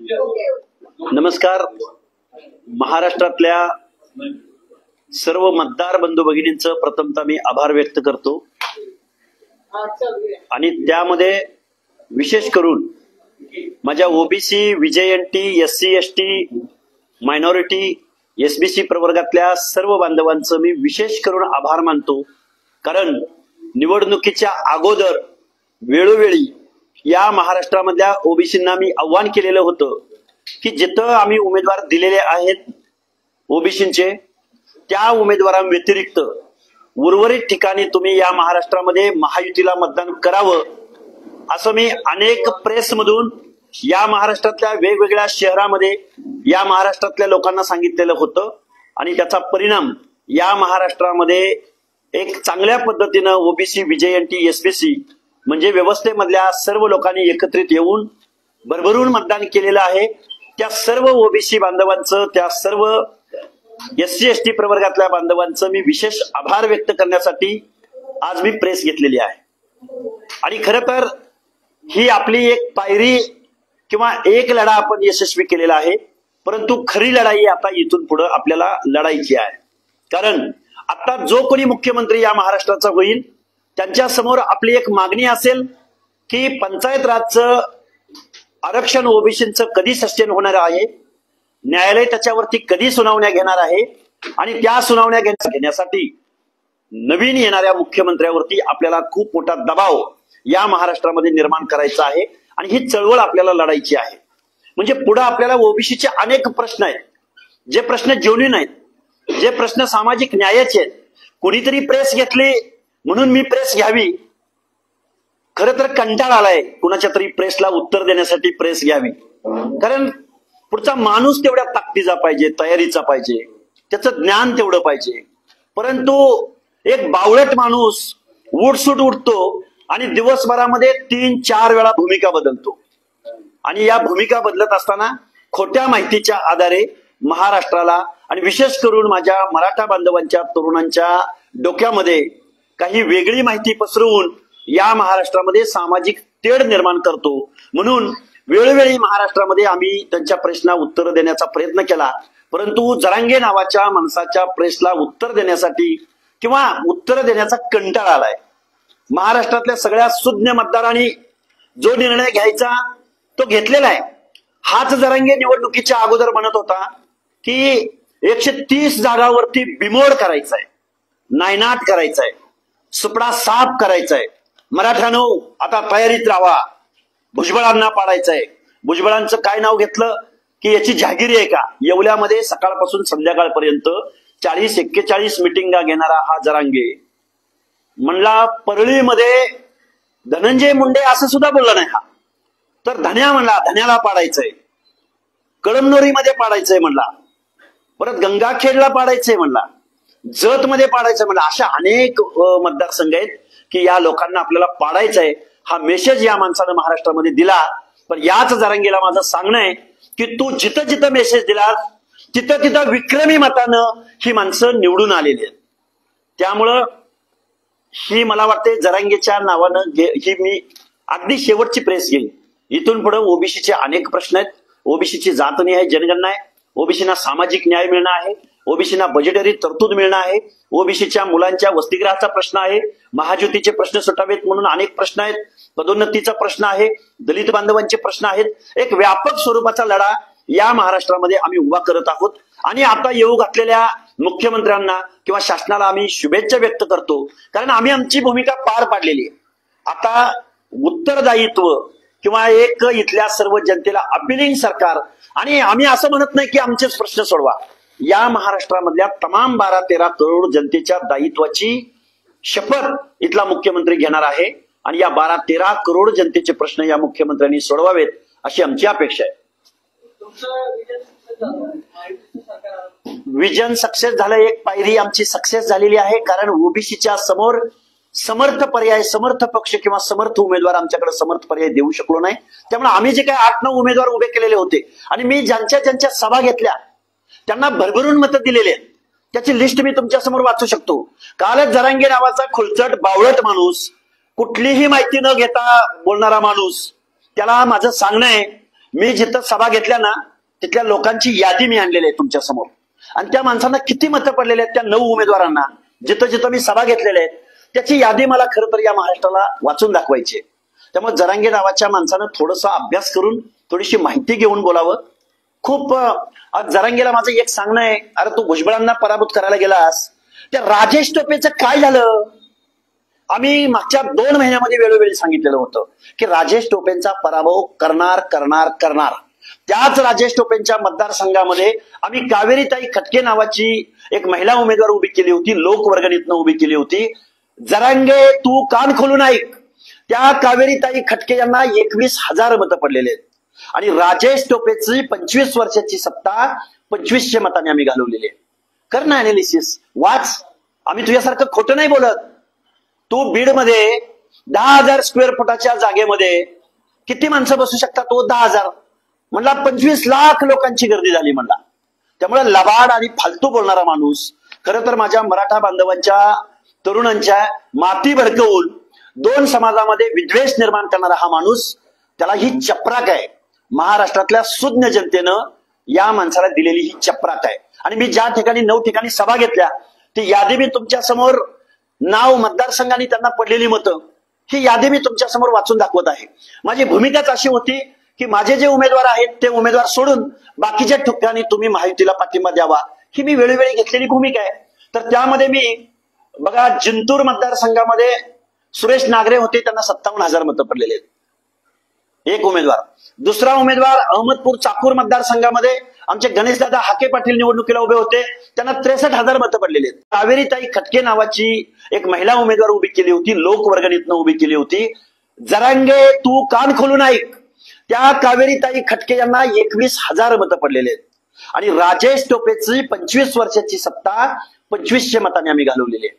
नमस्कार. महाराष्ट्रातल्या सर्व मतदार बंधू भगिनींचं प्रथमतः मी आभार व्यक्त करतो आणि त्यामध्ये विशेष करून माझ्या OBC, VJNT, SC ST, minority, SBC प्रवर्गातल्या सर्व बांधवांचं मी विशेष करून आभार मानतो. कारण निवडणुकीच्या अगोदर वेळोवेळी या महाराष्ट्रामधल्या ओबीसींना मी आव्हान केलेलं होतं की जिथं आम्ही उमेदवार दिलेले आहेत ओबीसींचे त्या उमेदवारांव्यतिरिक्त उर्वरित ठिकाणी तुम्ही या महाराष्ट्रामध्ये महायुतीला मतदान करावं असं मी अनेक प्रेसमधून या महाराष्ट्रातल्या वेगवेगळ्या शहरामध्ये या महाराष्ट्रातल्या लोकांना सांगितलेलं होतं. आणि त्याचा परिणाम या महाराष्ट्रामध्ये एक चांगल्या पद्धतीनं ओबीसी, विजयएनटी, एसबीसी म्हणजे व्यवस्थेमधल्या सर्व लोकांनी एकत्रित येऊन भरभरून मतदान केलेलं आहे. त्या सर्व ओबीसी बांधवांचं, त्या सर्व एससी एसटी प्रवर्गातल्या बांधवांचं मी विशेष आभार व्यक्त करण्यासाठी आज मी प्रेस घेतलेली आहे. आणि खरं तर ही आपली एक पायरी किंवा एक लढा आपण यशस्वी केलेला आहे, परंतु खरी लढाई आता इथून पुढे आपल्याला लढायची आहे. कारण आता जो कोणी मुख्यमंत्री या महाराष्ट्राचा होईल त्यांच्या समोर आपली एक मागणी असेल की पंचायत राजचं आरक्षण ओबीसीचं कधी सस्टेन होणार आहे, न्यायालय त्याच्यावरती कधी सुनावण्या घेणार आहे आणि त्या सुनावण्या घेण्यासाठी नवीन येणाऱ्या मुख्यमंत्र्यावरती आपल्याला खूप मोठा दबाव या महाराष्ट्रामध्ये निर्माण करायचा आहे आणि ही चळवळ आपल्याला लढायची आहे. म्हणजे पुढे आपल्याला ओबीसीचे अनेक प्रश्न आहेत, जे प्रश्न जेन्युइन आहेत, जे प्रश्न सामाजिक न्यायाचे आहेत. कोणीतरी प्रेस घेतली म्हणून मी प्रेस घ्यावी, खरं तर कंटाळा आलाय कुणाच्या तरी प्रेसला उत्तर देण्यासाठी प्रेस घ्यावी. कारण पुढचा माणूस तेवढ्या ताकदीचा पाहिजे, तयारीचा पाहिजे, त्याचं ज्ञान तेवढं पाहिजे. परंतु एक बावळट माणूस उठसूट उठतो आणि दिवसभरामध्ये 3-4 वेळा भूमिका बदलतो आणि या भूमिका बदलत असताना खोट्या माहितीच्या आधारे महाराष्ट्राला आणि विशेष करून माझ्या मराठा बांधवांच्या तरुणांच्या डोक्यामध्ये काही वेगळी माहिती पसरवून या महाराष्ट्रामध्ये सामाजिक तेढ निर्माण करतो. म्हणून वेळोवेळी महाराष्ट्रामध्ये आम्ही त्यांच्या प्रश्नाला उत्तर देण्याचा प्रयत्न केला, परंतु जरांगे नावाच्या माणसाच्या प्रश्नाला उत्तर देण्यासाठी किंवा उत्तर देण्याचा कंटाळा आलाय. महाराष्ट्रातल्या सगळ्या सुज्ञ मतदारांनी जो निर्णय घ्यायचा तो घेतलेला आहे. हाच जरांगे निवडणुकीच्या अगोदर म्हणत होता की 130 जागावरती बिमोड करायचा आहे, नायनाट करायचा आहे, सुपडा साफ करायचा आहे. मराठ्यानो आता तयारीत राहा, भुजबळांना पाडायचंय. भुजबळांचं काय नाव घेतलं की याची जहागिरी आहे का? येवल्यामध्ये सकाळपासून संध्याकाळपर्यंत 40-41 मिटिंगा घेणारा हा जरांगे म्हणला परळीमध्ये धनंजय मुंडे असं सुद्धा बोलला नाही हा, तर धन्या म्हणला, धन्याला पाडायचंय. कळमनुरीमध्ये पाडायचंय म्हणला, परत गंगाखेडला पाडायचंय म्हणला, जत मध्ये पाडायचं म्हणला. अशा अनेक मतदारसंघ आहेत की या लोकांना आपल्याला पाडायचंय. हा मेसेज या माणसानं महाराष्ट्रामध्ये दिला. पण याच जरांगेला माझं सांगणं आहे की तू जिथं जिथं मेसेज दिला तिथं तिथं विक्रमी मतानं ही माणसं निवडून आलेली आहेत. त्यामुळं ही मला वाटते जरांगेच्या नावानं ही मी अगदी शेवटची प्रेस घेईन. इथून पुढे ओबीसीचे अनेक प्रश्न आहेत. ओबीसीची जातनिहाय जनगणना आहे, ओबीसीना सामाजिक न्याय मिळणं आहे, ओबीसीना बजेटरी तरतूद मिळणं आहे, ओबीसीच्या मुलांच्या वसतिगृहाचा प्रश्न आहे, महाज्योतीचे प्रश्न सुटावेत म्हणून अनेक प्रश्न आहेत, पदोन्नतीचा प्रश्न आहे, दलित बांधवांचे प्रश्न आहेत. एक व्यापक स्वरूपाचा लढा या महाराष्ट्रामध्ये आम्ही उभा करत आहोत. आणि आता येऊ घातलेल्या मुख्यमंत्र्यांना किंवा शासनाला आम्ही शुभेच्छा व्यक्त करतो, कारण आम्ही आमची भूमिका पार पाडलेली आहे. आता उत्तरदायित्व किंवा एक इथल्या सर्व जनतेला अपिलिंग सरकार, आणि आम्ही असं म्हणत नाही की आमचेच प्रश्न सोडवा. या महाराष्ट्रामधल्या तमाम 12-13 करोड जनतेच्या दायित्वाची शपथ इथला मुख्यमंत्री घेणार आहे आणि या 12-13 करोड जनतेचे प्रश्न या मुख्यमंत्र्यांनी सोडवावेत अशी आमची अपेक्षा आहे. विजन सक्सेस झालं, एक पायरी आमची सक्सेस झालेली आहे. कारण ओबीसीच्या समोर समर्थ पर्याय, समर्थ पक्ष किंवा समर्थ उमेदवार आमच्याकडे समर्थ पर्याय देऊ शकलो नाही. त्यामुळे आम्ही जे काही 8-9 उमेदवार उभे केलेले होते आणि मी ज्यांच्या सभा घेतल्या त्यांना भरभरून मतं दिलेले आहेत, त्याची लिस्ट मी तुमच्या समोर वाचू शकतो. कालच जरांगे नावाचा खुलचट बावळट माणूस, कुठलीही माहिती न घेता बोलणारा माणूस, त्याला माझं सांगणं आहे मी जिथं सभा घेतल्या ना तिथल्या लोकांची यादी मी आणलेली आहे तुमच्या समोर, आणि त्या माणसांना किती मतं पडलेली आहेत त्या 9 उमेदवारांना जिथं जिथं मी सभा घेतलेल्या आहेत त्याची यादी मला खरं तर या महाराष्ट्राला वाचून दाखवायची. त्यामुळे जरांगे नावाच्या माणसानं थोडासा अभ्यास करून थोडीशी माहिती घेऊन बोलावं. खूप आज जरांगेला माझं एक सांगणं आहे, अरे तू भुजबळांना पराभूत करायला गेलास, त्या राजेश टोपेचं काय झालं? आम्ही मागच्या 2 महिन्यामध्ये वेळोवेळी सांगितलेलं होतं की राजेश टोपेंचा पराभव करणार करणार करणार. त्याच राजेश टोपेंच्या मतदारसंघामध्ये आम्ही कावेरीताई खटके नावाची एक महिला उमेदवार उभी केली होती, लोकवर्गणीतनं उभी केली होती. जरांगे तू कान खोलून ऐक, त्या कावेरीताई खटके यांना 21,000 मतं पडलेले आहेत आणि राजेश टोपेची 25 वर्षाची सत्ता 2500 मतांनी आम्ही घालवलेली आहे. कर ना अनालिसिस, वाच. आम्ही तुझ्यासारखं खोटं नाही बोलत. तू बीडमध्ये 10,000 स्क्वेअर फुटाच्या जागेमध्ये किती माणसं बसू शकतात? तो 10,000 म्हणला 25 लाख लोकांची गर्दी झाली म्हणला. त्यामुळे लबाड आणि फालतू बोलणारा माणूस, खरं तर माझ्या मराठा बांधवांच्या तरुणांच्या माती भडकवून 2 समाजामध्ये विद्वेष निर्माण करणारा हा माणूस, त्याला ही चपराक आहे. महाराष्ट्रातल्या सुज्ञ जनतेनं या माणसाला दिलेली ही चपराक आहे. आणि मी ज्या ठिकाणी 9 ठिकाणी सभा घेतल्या ती यादी मी तुमच्या समोर, नाव मतदारसंघाने त्यांना पडलेली मतं, ही यादी मी तुमच्या समोर वाचून दाखवत आहे. माझी भूमिकाच अशी होती की माझे जे उमेदवार आहेत ते उमेदवार सोडून बाकीच्या ठिकाणी तुम्ही महायुतीला पाठिंबा द्यावा, ही मी वेळोवेळी घेतलेली भूमिका आहे. तर त्यामध्ये मी बघा, जिंतूर मतदारसंघामध्ये सुरेश नागरे होते, त्यांना 57,000 मतं पडलेले आहेत, एक उमेदवार. दुसरा उमेदवार अहमदपूर चाकूर मतदारसंघामध्ये आमचे गणेशदादा हाके पाटील निवडणुकीला उभे होते, त्यांना 63,000 मतं पडलेली आहेत. कावेरीताई खटके नावाची एक महिला उमेदवार उभी केली होती, लोकवर्गणीतनं उभी केली होती. जरांगे तू कान खोलून ऐक, त्या कावेरीताई खटके यांना 21,000 मतं पडलेले आहेत आणि राजेश टोपेची 25 वर्षाची सत्ता 2500 मतांनी आम्ही घालवलेली आहे.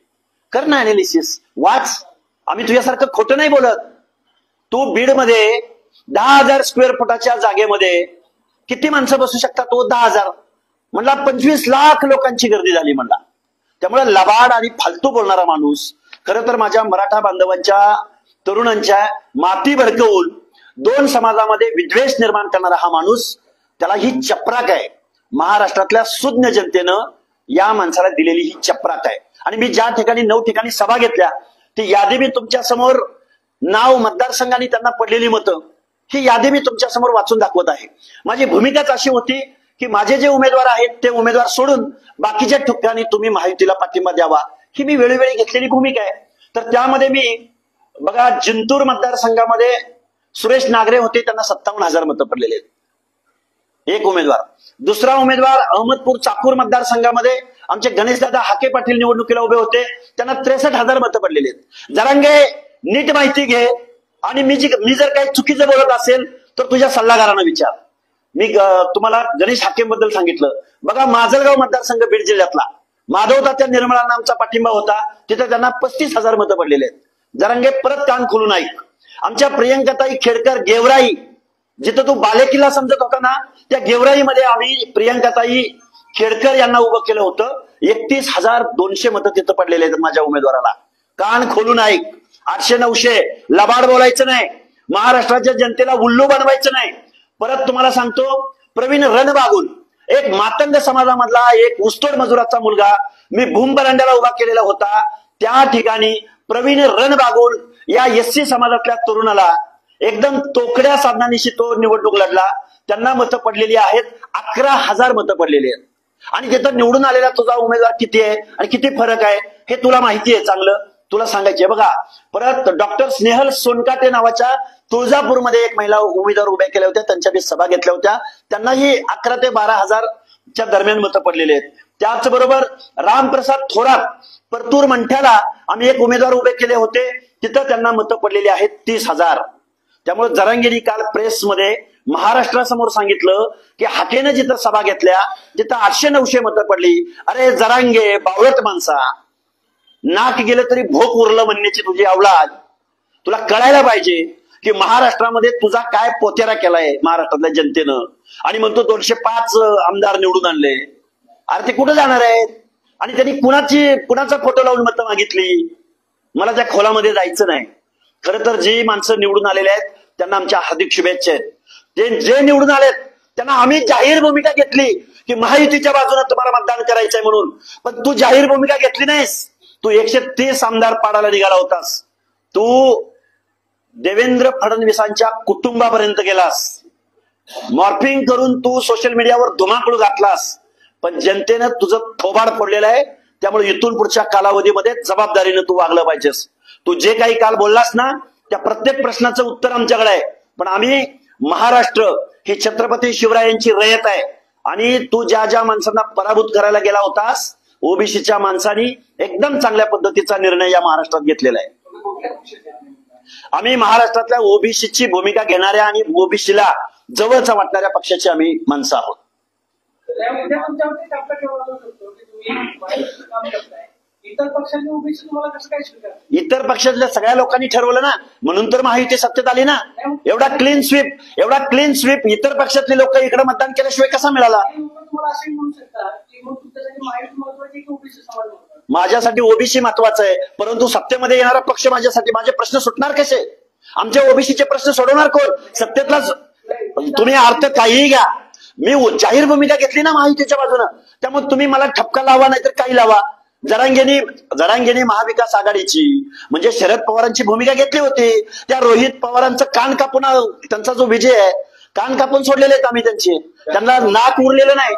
कर ना अनालिसिस, वाच. आम्ही तुझ्यासारखं खोटं नाही बोलत. तू बीडमध्ये 10,000 स्क्वेअर फुटाच्या जागेमध्ये किती माणसं बसू शकतात? तो 10,000 म्हणला 25 लाख लोकांची गर्दी झाली म्हणला. त्यामुळे लबाड आणि फालतू बोलणारा माणूस, खरं तर माझ्या मराठा बांधवांच्या तरुणांच्या माती भडकवून 2 समाजामध्ये विद्वेष निर्माण करणारा हा माणूस, त्याला ही चपराक आहे. महाराष्ट्रातल्या सुज्ञ जनतेनं या माणसाला दिलेली ही चपराक आहे. आणि मी ज्या ठिकाणी 9 ठिकाणी सभा घेतल्या ती यादी मी तुमच्या समोर, नाव मतदारसंघाने त्यांना पडलेली मतं, ही यादी मी तुमच्या समोर वाचून दाखवत आहे. माझी भूमिकाच अशी होती की माझे जे उमेदवार आहेत ते उमेदवार सोडून बाकीच्या ठिकाणी तुम्ही महायुतीला पाठिंबा द्यावा, ही मी वेळोवेळी घेतलेली भूमिका आहे. तर त्यामध्ये मी बघा, जिंतूर मतदारसंघामध्ये सुरेश नागरे होते, त्यांना 57,000 मतं पडलेले आहेत, एक उमेदवार. दुसरा उमेदवार अहमदपूर चाकूर मतदारसंघामध्ये आमचे गणेशदादा हाके पाटील निवडणुकीला उभे होते, त्यांना 63,000 मतं पडलेली आहेत. जरांगे नीट माहिती घे, आणि मी जर काही चुकीचं बोलत असेल तर तुझ्या सल्लागारांना विचार. मी तुम्हाला गणेश हाकेबद्दल सांगितलं. बघा, माजलगाव मतदारसंघ बीड जिल्ह्यातला माधव तात्या निर्मळांना आमचा पाठिंबा होता, तिथे त्यांना 35,000 मतं पडलेले आहेत. जरांगे परत कान खोलून ऐक, आमच्या प्रियंकाताई खेडकर गेवराई, जिथं तू बालेकिल्ला समजत होता ना, त्या गेवराईमध्ये आम्ही प्रियंकाताई खेडकर यांना उभं केलं होतं. 31,200 मतं तिथं पडलेले आहेत माझ्या उमेदवाराला. कान खोलून ऐक, 800-900 लबाड बोलायचं नाही, महाराष्ट्राच्या जनतेला उल्लू बनवायचं नाही. परत तुम्हाला सांगतो, प्रवीण रणबागुल, एक मातंग समाजामधला एक ऊसतोड मजुराचा मुलगा मी भूमबरांड्याला उभा केलेला होता. त्या ठिकाणी प्रवीण रणबागुल या एससी समाजातल्या तरुणाला एकदम तोकड्या साधनानिशी तो निवडणूक लढला. त्यांना मतं पडलेली आहेत, 11,000 मतं पडलेली आहेत. आणि तिथं निवडून आलेला तुझा उमेदवार किती आहे आणि किती फरक आहे हे तुला माहिती आहे, चांगलं तुला सांगायचे. बघा, परत डॉक्टर स्नेहल सोनकाटे नावाच्या तुळजापूरमध्ये एक महिला उमेदवार उभ्या केल्या होत्या, त्यांच्या मी सभा घेतल्या होत्या, त्यांनाही 11,000 ते 12,000च्या दरम्यान मतं पडलेली आहेत. त्याचबरोबर रामप्रसाद थोरात परतूर मंठ्याला आम्ही एक उमेदवार उभे केले होते, तिथं त्यांना मतं पडलेली आहेत 30,000. त्यामुळे जरांगेंनी काल प्रेसमध्ये महाराष्ट्रासमोर सांगितलं की हाकेनं जिथं सभा घेतल्या तिथं 800-900 मतं पडली. अरे जरांगे, बावळट माणसा, नाक गेलं तरी भोक उरलं म्हणण्याची तुझी अवलाद, तुला कळायला पाहिजे की महाराष्ट्रामध्ये तुझा काय पोतेरा केलाय महाराष्ट्रातल्या जनतेनं. आणि म्हणतो 205 आमदार निवडून आणले. अरे ते कुठं जाणार आहेत? आणि त्यांनी कुणाचा फोटो लावून मतं मागितली? मला त्या खोलामध्ये जायचं नाही. खरं तर जी माणसं निवडून आलेले आहेत त्यांना आमच्या हार्दिक शुभेच्छा आहेत. जे निवडून आलेत त्यांना आम्ही जाहीर भूमिका घेतली की महायुतीच्या बाजूने तुम्हाला मतदान करायचंय म्हणून, पण तू जाहीर भूमिका घेतली नाहीस. तू 130 आमदार पाडायला निघाला होतास. तू देवेंद्र फडणवीसांच्या कुटुंबापर्यंत गेलास. मॉर्फिंग करून तू सोशल मीडियावर धुमाकूळ घातलास. पण जनतेनं तुझं थोबाड फोडलेलं आहे. त्यामुळे इथून पुढच्या कालावधीमध्ये जबाबदारीनं तू वागलं पाहिजेस. तू जे काही काल बोललास ना, त्या प्रत्येक प्रश्नाचं उत्तर आमच्याकडे आहे. पण आम्ही महाराष्ट्र ही छत्रपती शिवरायांची रयत आहे. आणि तू ज्या ज्या माणसांना पराभूत करायला गेला होतास, ओबीसीच्या माणसांनी एकदम चांगल्या पद्धतीचा निर्णय या महाराष्ट्रात घेतलेला आहे. आम्ही महाराष्ट्रातल्या ओबीसीची भूमिका घेणाऱ्या आणि ओबीसीला जवळचा वाटणाऱ्या पक्षाची आम्ही माणसं आहोत. इतर पक्षातल्या सगळ्या लोकांनी ठरवलं ना, म्हणून तर महायुती सत्तेत आली ना. एवढा क्लीन स्वीप इतर पक्षातले लोक इकडे मतदान केल्याशिवाय कसा मिळाला? माझ्यासाठी ओबीसी महत्वाचं आहे, परंतु सत्तेमध्ये येणारा पक्ष माझ्यासाठी माझे प्रश्न सुटणार कसे? आमच्या ओबीसीचे प्रश्न सोडवणार कोण? सत्तेतलाच. तुम्ही अर्थ काहीही घ्या, मी जाहीर भूमिका घेतली ना महायुतीच्या बाजूनं. त्यामुळे तुम्ही मला ठपका लावा नाहीतर काही लावा. जरांगेने महाविकास आघाडीची म्हणजे शरद पवारांची भूमिका घेतली होती. त्या रोहित पवारांचं कान कापून, त्यांचा जो विजय आहे कान कापून सोडलेले आहेत आम्ही त्यांचे. त्यांना नाक उरलेलं नाही.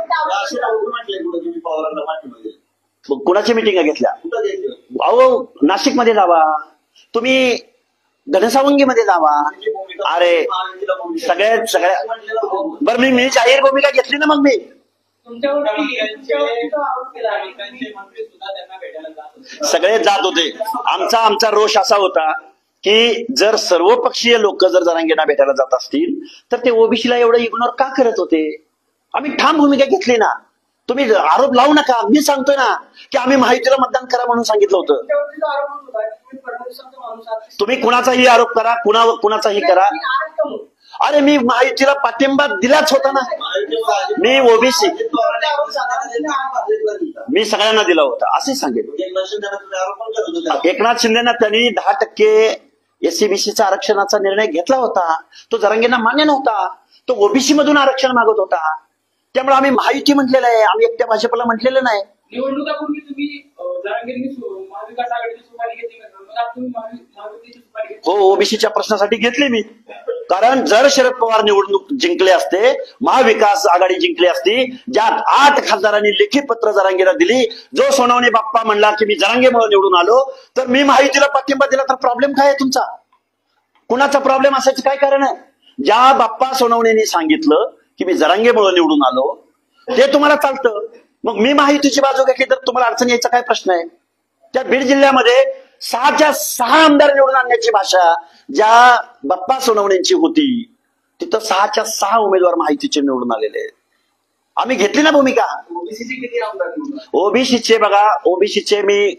कुणाची मिटिंग घेतल्या? अहो नाशिकमध्ये जावा, तुम्ही घनसावंगीमध्ये जावा. अरे सगळ्या बरं, मी जाहीर भूमिका घेतली ना. मग मी सगळे जात होते. आमचा रोष असा होता की जर सर्वपक्षीय लोक जर जरांगेंना भेटायला जात असतील तर ते ओबीसीला एवढं इग्नोर का करत होते? आम्ही ठाम भूमिका घेतली ना. तुम्ही आरोप लावू नका. मी सांगतोय ना की आम्ही महायुतीला मतदान करा म्हणून सांगितलं होतं. तुम्ही कुणाचाही आरोप करा, कुणाचाही करा. अरे मी महायुतीला पाठिंबा दिलाच होता ना. मी ओबीसी मी सगळ्यांना दिला होता असे सांगेल. एकनाथ शिंदेना त्यांनी 10% एससीबीसीचा आरक्षणाचा निर्णय घेतला होता. तो जरांगेंना मान्य नव्हता. तो ओबीसी मधून आरक्षण मागत होता. त्यामुळे आम्ही महायुती म्हटलेलं आहे, आम्ही एकट्या भाजपला म्हटलेलं नाही. निवडणुकापूर्वी तुम्ही महाविकास आघाडीची सुपारी घेतली, हो ओबीसीच्या प्रश्नासाठी घेतली मी. कारण जर शरद पवार निवडणूक जिंकले असते, महाविकास आघाडी जिंकली असती, ज्यात 8 खासदारांनी लेखी पत्र जरांगेला दिली, जो सोनवणे बाप्पा म्हणला की मी जरांगेमुळे निवडून आलो, तर मी महायुतीला पाठिंबा दिला तर प्रॉब्लेम काय आहे तुमचा? कुणाचा प्रॉब्लेम असायचं काय कारण आहे? ज्या बाप्पा सोनवणेंनी सांगितलं की मी जरांगेमुळे निवडून आलो ते तुम्हाला चालतं. मग मी महायुतीची बाजू घेतली तर तुम्हाला अडचण यायचा काय प्रश्न आहे? त्या बीड जिल्ह्यामध्ये 6च्या 6 आमदार निवडून आणण्याची भाषा ज्या बाप्पा सोनवणेंची होती, तिथं 6च्या 6 उमेदवार महायुतीचे निवडून आलेले आहेत. आम्ही घेतली ना भूमिका. ओबीसीचे बघा, ओबीसीचे मी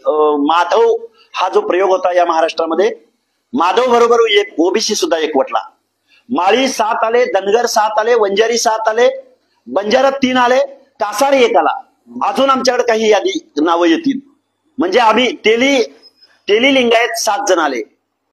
माधव हा जो प्रयोग होता या महाराष्ट्रामध्ये, माधव बरोबर ओबीसी सुद्धा एकवटला. माळी 7 आले, धनगर 7 आले, वंजारी 7 आले, बंजारा 3 आले, कासारी 1 आला. अजून आमच्याकडे काही यादी नावं येतील. म्हणजे आम्ही तेली लिंगायत 7 जण आले.